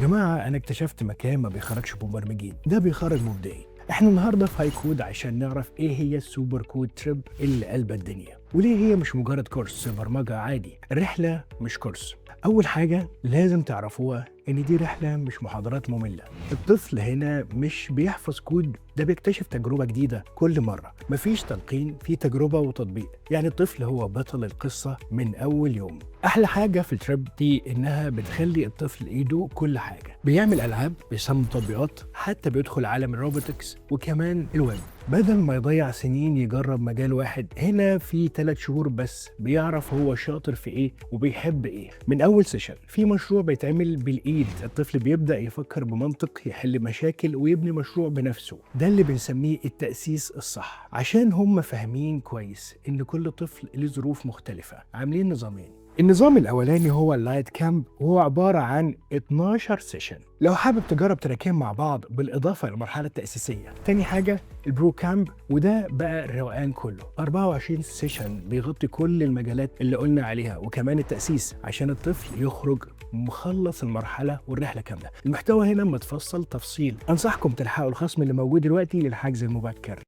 يا جماعة أنا اكتشفت مكان ما بيخرجش مبرمجين، ده بيخرج مبدعين. احنا النهارده في هاي كود عشان نعرف ايه هي السوبر كود تريب اللي قلبت الدنيا، وليه هي مش مجرد كورس برمجة عادي، الرحلة مش كورس. أول حاجة لازم تعرفوها إن دي رحلة مش محاضرات مملة. الطفل هنا مش بيحفظ كود، ده بيكتشف تجربة جديدة كل مرة. مفيش تلقين، في تجربة وتطبيق، يعني الطفل هو بطل القصة من أول يوم. أحلى حاجة في التريب دي إنها بتخلي الطفل يدوق كل حاجة، بيعمل ألعاب، بيصمم تطبيقات، حتى بيدخل عالم الروبوتكس وكمان الويب. بدل ما يضيع سنين يجرب مجال واحد، هنا في 3 شهور بس بيعرف هو شاطر في ايه وبيحب ايه. من اول سيشن في مشروع بيتعمل بالايد، الطفل بيبدأ يفكر بمنطق، يحل مشاكل ويبني مشروع بنفسه. ده اللي بنسميه التأسيس الصح، عشان هم فاهمين كويس ان كل طفل له ظروف مختلفة. عاملين نظامين، النظام الأولاني هو اللايت كامب، وهو عبارة عن 12 سيشن لو حابب تجرب تراكين مع بعض بالإضافة للمرحلة التأسيسية. تاني حاجة البرو كامب، وده بقى الروقان كله، 24 سيشن بيغطي كل المجالات اللي قلنا عليها وكمان التأسيس، عشان الطفل يخرج مخلص المرحلة والرحلة كاملة. المحتوى هنا متفصل تفصيل. أنصحكم تلحقوا الخصم اللي موجود دلوقتي للحجز المبكر.